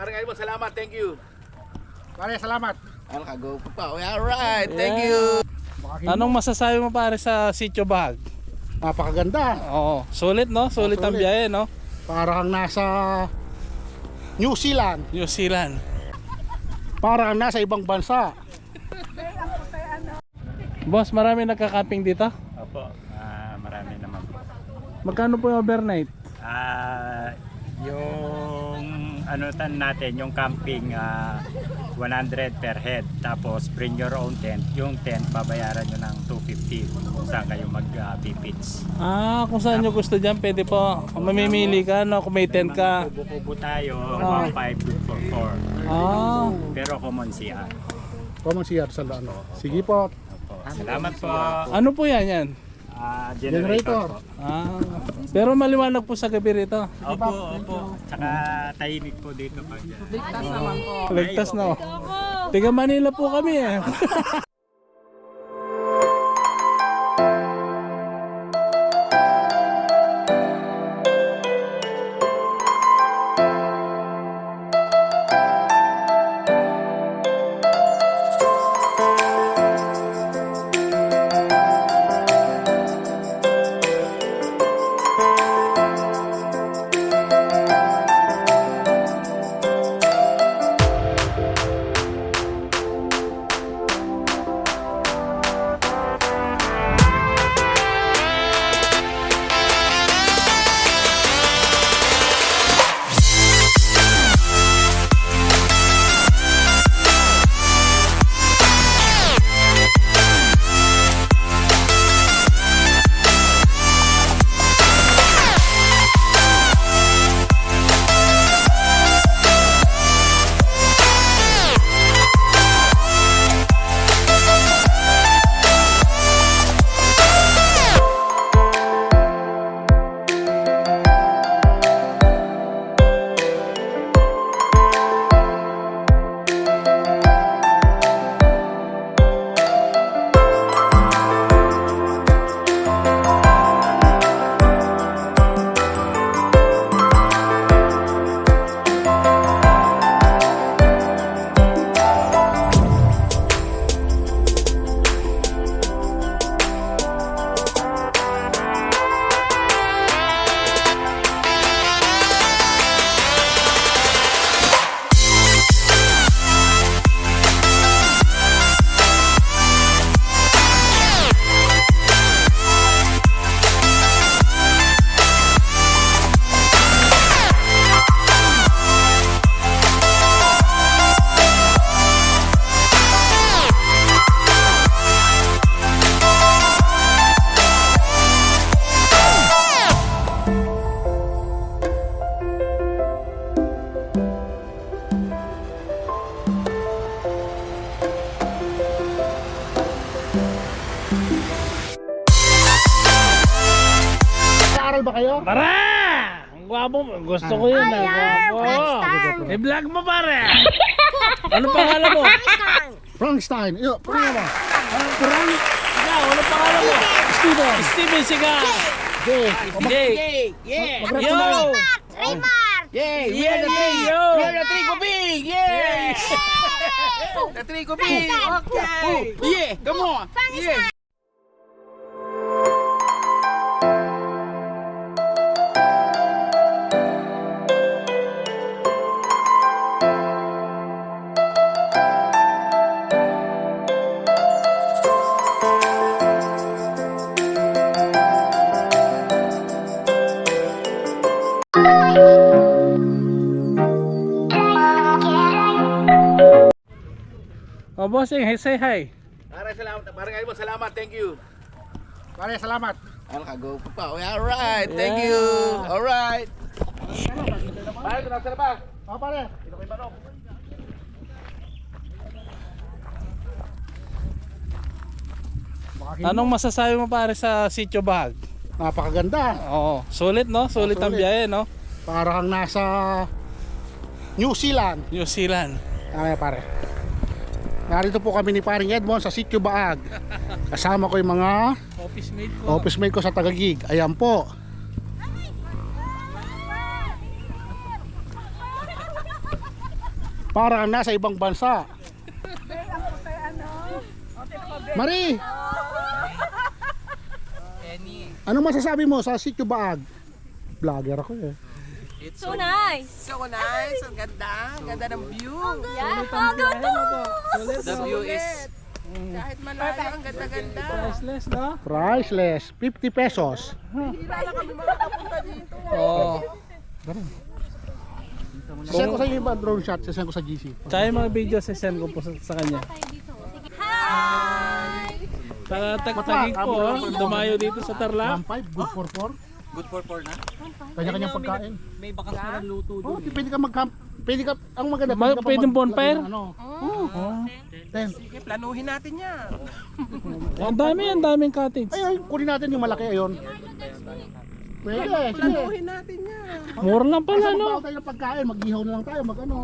Parang mo, salamat, thank you. Pare, salamat. Kago pa. Alright, thank you. Anong masasabi mo pare sa Sitio Bahag? Napakaganda. Oo, sulit no? Sulit ang Sulit. biyahe no? Parang nasa New Zealand. New Zealand. Parang nasa ibang bansa. Boss, marami nagka-camping dito? Opo, marami naman po. Magkano po yung overnight? Yung ano natin, yung camping 100 per head. Tapos bring your own tent. Yung tent babayaran nyo ng 250 kung saan kayo mag-pitch. Kung saan nyo gusto dyan, pwede po. Mamimili ka, no? Kung may tent ka. Kubo-kubo tayo, Ah. 1.5 good for 4. Pero common CR. Common CR sa ano. Sige po. Opo. Salamat po. Ano po yan? Generator po. Pero maliwanag po sa gabi rito. Opo. Tsaka tahimik po dito pag Ligtas na. Tiga Manila po kami eh. Nag-aaral ba kayo? Tara! Ang gwapo mo. Gusto ko yun. Ang gwapo. I-vlog mo pare. Ano pangalan mo? Frankenstein. Yo, prank ba? Kurang. Ikaw, ano pangalan mo? Steven. Steven Siga. Jay. Jay. Yeah. Yo! Raymar! Yeah, Yeah, we are the three. yo. We are the three kubig. Yeah. The three kubig. Okay. Yeah, come on. Yeah. Oh, bossing, hey, say hi. Parang mo, salamat, thank you. Pare, salamat. Kago pa. Alright, thank Yeah. you. Alright. Pare, tunasal pa. Pare. Ito kay Manong. Anong masasabi mo pare sa Sitio Bahag? Napakaganda. Oo, sulit no? Sulit ang Sulit. biyahe no? Parang nasa New Zealand. New Zealand. Pare. Narito po kami ni paring Edmond sa Sitio Bahag. Kasama ko yung mga Office mate ko. office mate ko sa Taguig. Ayan po. Parang nasa ibang bansa. Marie! Ano masasabi mo sa Sitio Baag? Vlogger ako eh. So nice. So nice, ang ganda. Ang ganda ng view. Yeah. Oh, go to. The view is Kahit malayo, ang ganda-ganda. Priceless, no? Priceless. 50 pesos. Hira na kami makakapunta dito. oh. Sasend ko sa iyo yung drone shot. Sasend ko sa GC. Tsaka yung mga video send ko po sa kanya. Hi. Tagtagin ko, dumayo dito sa Tarlac. 1.5, good for 4. Good for 4 na? Kanya-kanyang pagkain. May bakas na ng luto Oh, pwede ka mag-camp. Pwede ka, ang maganda, ka Pwedeng bonfire? Ano, Oh. tent. Sige, planuhin natin yan. Ang daming cottage. Ay, kunin natin yung malaki ayon. Pwede, sige. Planuhin natin yan. Mura lang pala, Basta no? magbawa tayo ng pagkain, mag-ihaw na lang tayo, mag-ano.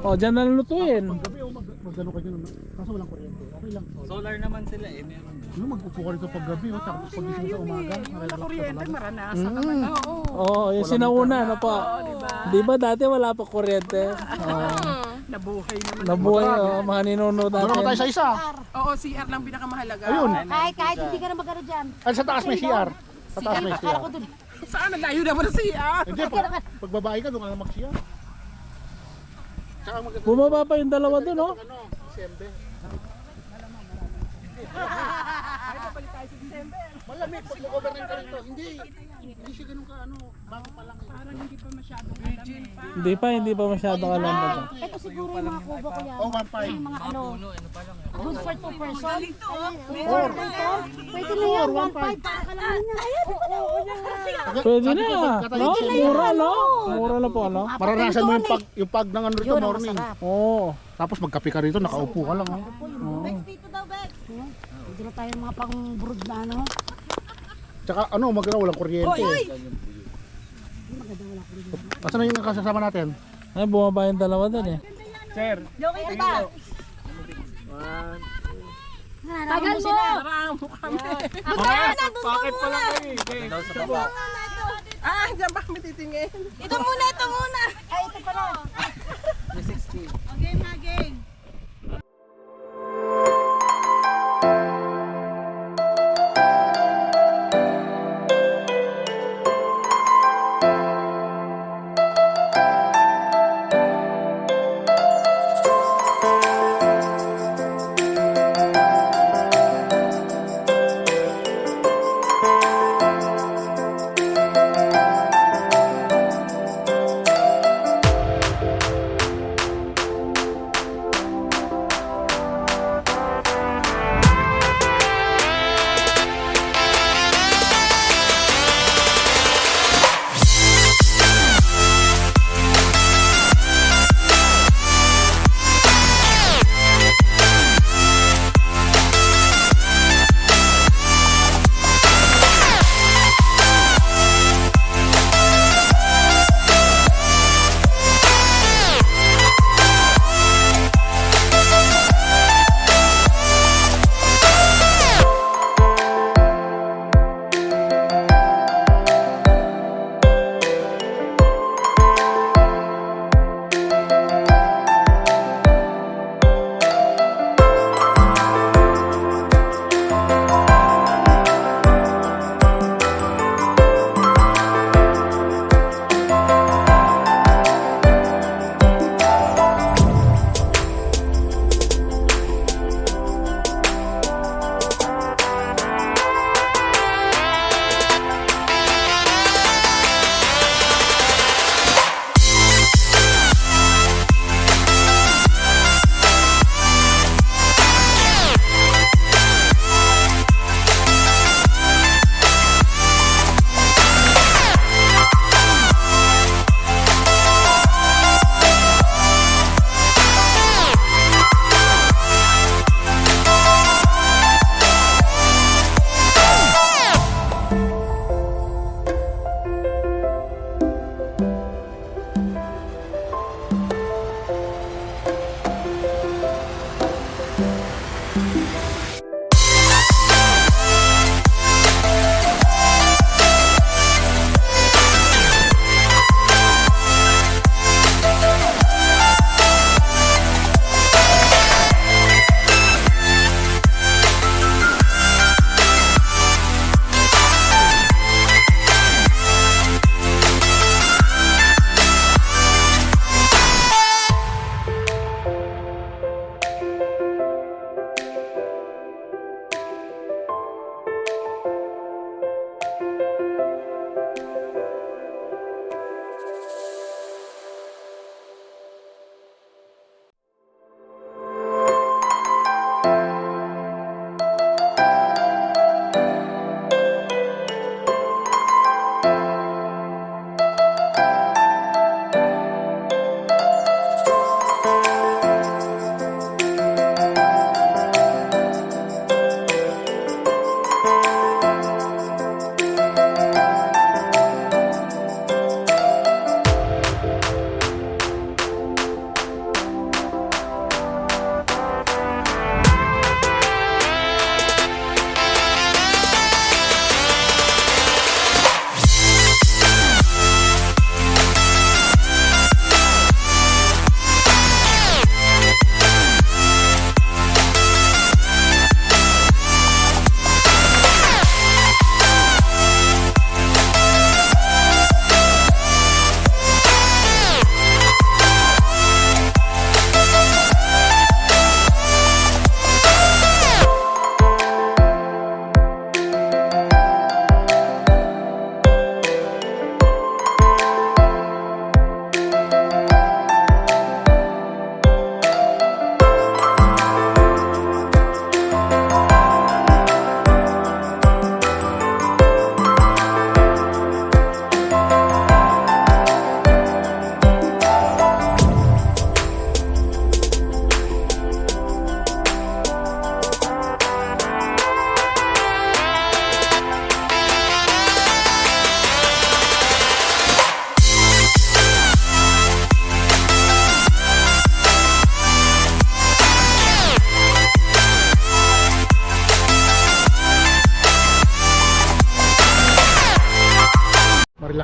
O, dyan na lutuin. Gabi, mag-ano ka dyan. Kaso walang kuryente. Okay lang. Solar naman sila eh, meron. Ano, mag-upo ka rito pag gabi, tapos pag-gising sa umaga. Wala kuryente, maranasan Mm. naman. Oo. Oo, yung sinauna, ano pa? Di ba dati wala pa kuryente? Nabuhay naman. Nabuhay, mga ninuno Doon naman tayo natin. sa isa. Oo, CR lang pinakamahalaga. Ayun. Kahit hindi ka na mag-ano dyan. Ay, sa taas may CR. Sa taas may Akala CR. ko dun. Saan? Ang layo naman ng CR. Hindi, pag babae ka, doon ka mag-CR. Tsaka maganda. Bumaba pa yung dalawa dun, oh. Ano, December. Malamig pag mag-overnight ka rito. Hindi siya ganun ka ano, bago pa lang. Parang Hindi pa masyadong alam ba. Ito siguro yung mga kubo ko yan. Oh, 1.5. Yung mga ano. Good for 2 person. Four. Pwede na yan. 1.5. Pakakalaman niya. Ayan. Pwede na, no? Mura, no? Mura na po, ano? Maranasan mo yung pag ng ano rito Yun ang morning. masarap. Oo. Tapos magkape ka rito, nakaupo ka lang. Dito daw, Bex. Hindi na tayo mga pang-brood na ano. Tsaka ano, maganda walang kuryente. Asan na yung kasama natin? Ay, bumaba yung dalawa dun, eh. Loki na ba? Tagal mo. Maramo kami. Akala na doon Bakit pala kayo eh? Daw sa baba. Ah, dyan ba kami titingin? Ito muna, ito muna. Ay, ito pala. 16. Game na game.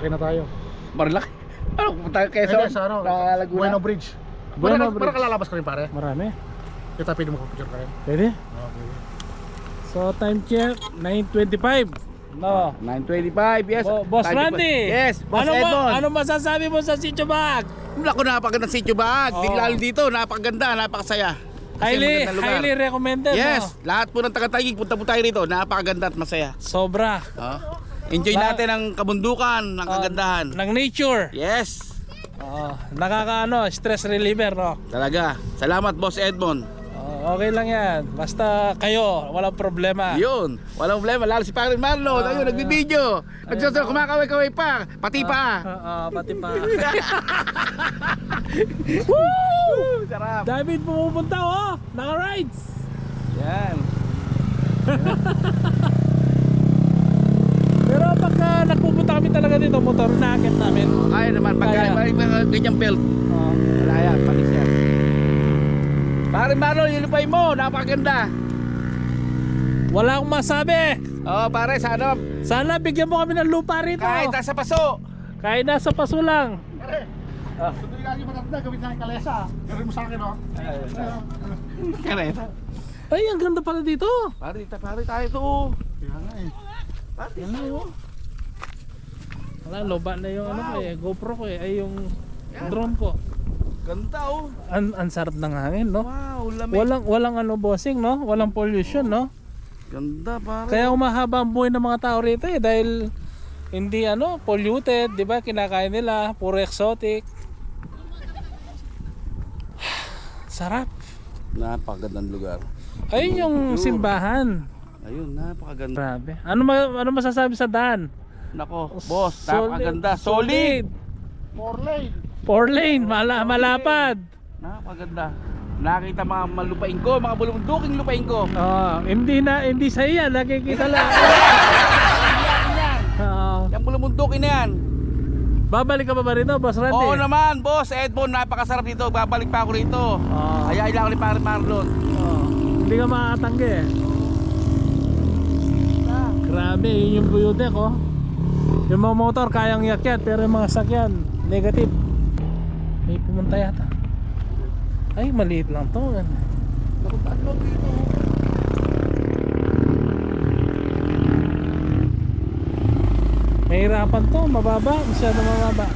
Marilaki na tayo. Marilaki. Ano, pupunta kayo Ayun, sa ano, Laguna? Bueno Bridge. Bueno Para Bridge. kalalabas ka rin pare. Marami. Kita pwede mo picture ka rin. Pwede? Okay. So time check 9:25. No. 9:25, yes. Boss 9:25. Randy. Yes, Boss ano Edmond. ano masasabi mo sa Sitio Bag? Naku, napakagandang sitio bag. Oo. Lalo dito, napakaganda, napakasaya. Kasi Highly magandang lugar. highly recommended. Yes, No? lahat po ng taga-Taguig, punta po tayo rito. Napakaganda at masaya. Sobra. Enjoy natin ang kabundukan, ang kagandahan. Ng nature. Yes, Nakakaano, stress reliever, no? talaga. Salamat, Boss Edmond. Okay lang yan. Basta kayo, walang problema. Yun, walang problema. Lalo si Paring Marlon, ayun, nagbibideo. Nagsusunod, kumakaway-kaway pa, pati pa. Pati pa. Woo! Sarap. David pumupunta, oh! Naka-rides! Yan. Pero pagka nagpupunta kami talaga dito, motor na-akit namin. Kaya naman, pagka Kaya. may ganyang belt. Wala yan, panis yan. Paring Marlon, yung lupay mo, napakaganda. Wala akong masabi. Pare, sana Sana bigyan mo kami ng lupa rito. kahit nasa paso. Kahit nasa paso lang. Pare, sunduin natin yung matatanda, gawin natin kalesa. Gawin mo sa akin, oh. Kareta. Ay, ang ganda pala dito. Pare tayo to. Kaya nga eh. Pare, Wala, loba na yung ano ko eh, GoPro ko eh, ay yung drone ko. ganda oh. Ang sarap ng hangin, no? Wow, lamig. Walang ano bossing, no? Walang pollution, no? Ganda, pare. Kaya umahaba ang buhay ng mga tao rito eh dahil hindi ano, polluted, 'di ba? Kinakain nila, puro exotic. Sarap. Napakagandang lugar. Ayun yung simbahan. Ayun, napakaganda. Grabe. Ano masasabi sa daan? Nako, boss, napakaganda. Solid. 4 lane. 4 lane, malapad. Napakaganda. Nakita mga malupain ko, mga bulunduking lupain ko. Hindi sa iya, nakikita lang. Yung bulundukin na yan. Babalik ka ba rito, Boss Randy? Oo naman, boss Edmond, napakasarap dito. Babalik pa ako rito. Kaya ilang ni Paring Marlon. Hindi ka makakatanggi eh. Grabe, yun yung buyudek oh. Yung mga motor kayang yakyat, pero yung mga sakyan negative. May pumunta yata. Ay, maliit lang to. Nakutatlo dito. Mahirapan to, mababa, masyado mababa.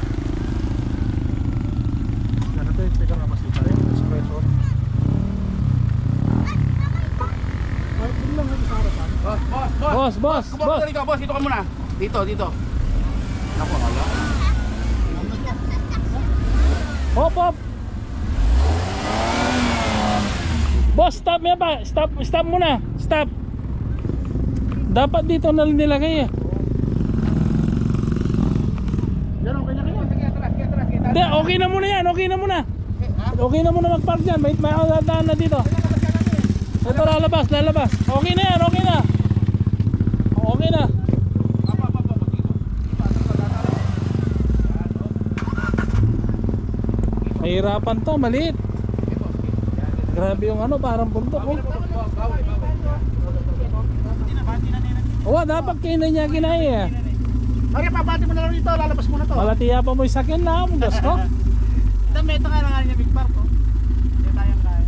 Yan ito yung speaker kapasita. Yung espresso. Ay, yun lang yung sa harapan. Boss. Dito, boss, dito ka muna. Dito. Naku, wala. Hop. Boss, stop mo ba? Stop muna. Stop. Dapat dito na nilagay eh. Yan, okay na kayo. Hindi, okay na muna yan. Okay na muna mag-park dyan. May daan na dito. Ito, lalabas. Okay na yan, okay na. Mahirapan to, maliit. Grabe yung ano, parang bundok oh. Dapat kayo na niya kinaya. Okay, pabati mo na lang dito. Lalabas mo na to. Malatiya pa mo yung sakyan na mo, Diyos ko. Ito ka lang niya, Big Park. Hindi tayong kaya.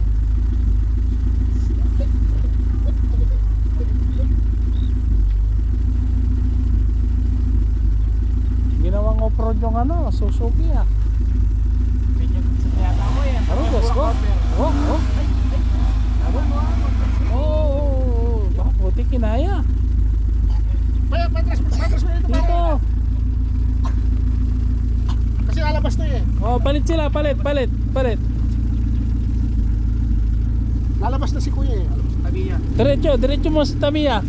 Ginawang off-road yung ano, Suzuki ah. Ano, Diyos ko? Baka puti kinaya. Patras mo dito. Dito. Kasi lalabas to eh. Palit sila, palit. Lalabas na si kuya eh. Tabi niya. Diretso mo sa Tamiya.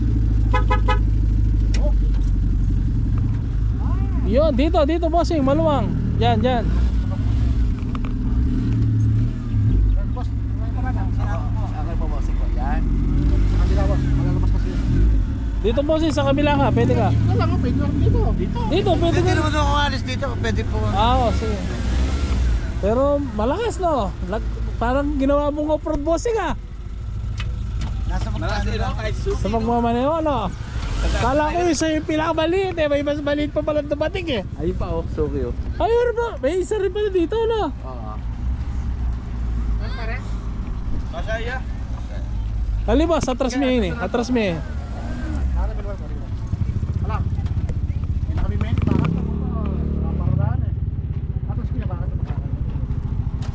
Yun, dito bossing, maluwang. Yan. Okay po, boss. Yan. Kanila boss. Malalabas kasi. Dito bossing, sa kabila ka, pwede ka. Wala nga, pwede lang dito. Dito, pwede ka. naman ako alis dito. Pwede po. Sige. Pero malakas no. Parang ginawa mong off-road bossing ah. Nasa magkano. Sa magmamaneho ano. Kala ko isa yung pinakabaliit eh. May mas maliit pa pala dumating eh. Ayun pa oh, sorry oh. Ayun ba? May isa rin pala dito no? Oo. Halibas, atras mo yun eh. Atras mo eh. Wala. Hindi na kami men. Bakit na mo to? Naparadaan eh. Atas ko na bakit na bakit.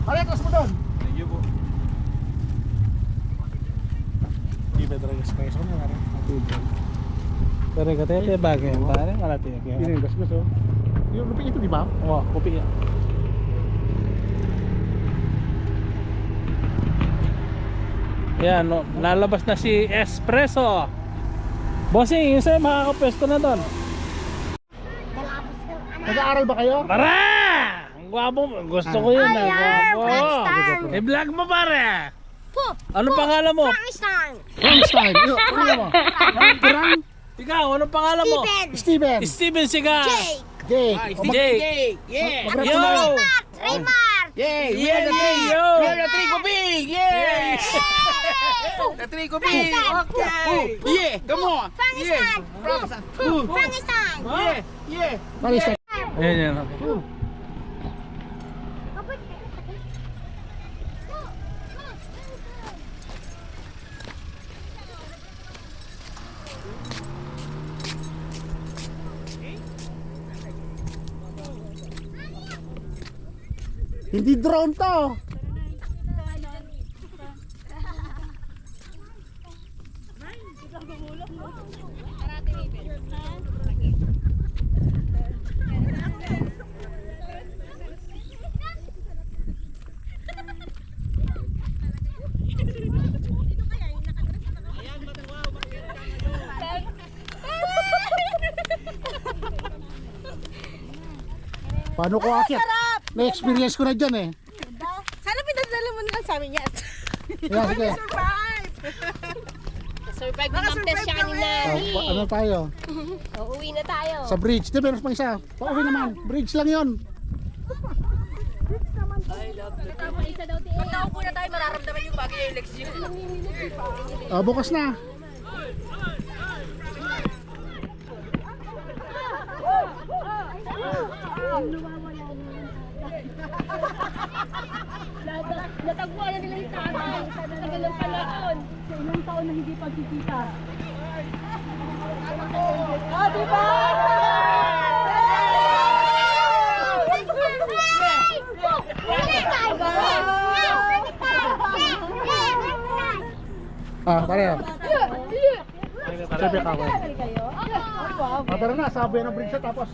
Ano atras mo doon? Ayun po. Di ba talaga space ko na nga rin? Pero katete bagay. Parang malati. Hindi gas gusto. Yung lupin ito di ba? Oo, kopi yan. Yan, no, lalabas na si Espresso. Bossing, yung sa'yo makakapwesto na doon. Nag-aaral ba kayo? Tara! Ang gwapo mo. Gusto ko yun. Ang gwapo. I-vlog mo pare. Anong pangalan mo? Frankenstein. Yo, ano mo? Frank? Ikaw, anong pangalan mo? Steven. Steven Siga. Jake. Jake. Yeah. Yo! Yeah, we Yeah, are the three. yo. We are the three kubig. Yeah. The three kubig. Okay. Yeah, come on. Yeah. Yeah. Yeah. Frankenstein. Ayan yan. Hindi drone to. Paano ko akit? Na-experience ko na dyan eh. Sana pinadala mo na lang sa amin yan. Kaya sige. Survive naman test siya kanina. Ano tayo? Uuwi na tayo. Sa bridge. Di, meron pa isa. Pauwi naman. Bridge lang yun. Pag naupo na tayo, mararamdaman yung bagay yung leksyon. Bukas na. Natagpuan na nila yung tatay sa tagal ng panahon. Sa ilang taon na hindi pagkikita. Oh, diba? Pare. Sabi ka ako. Pero na, sabi ng bridge na tapos.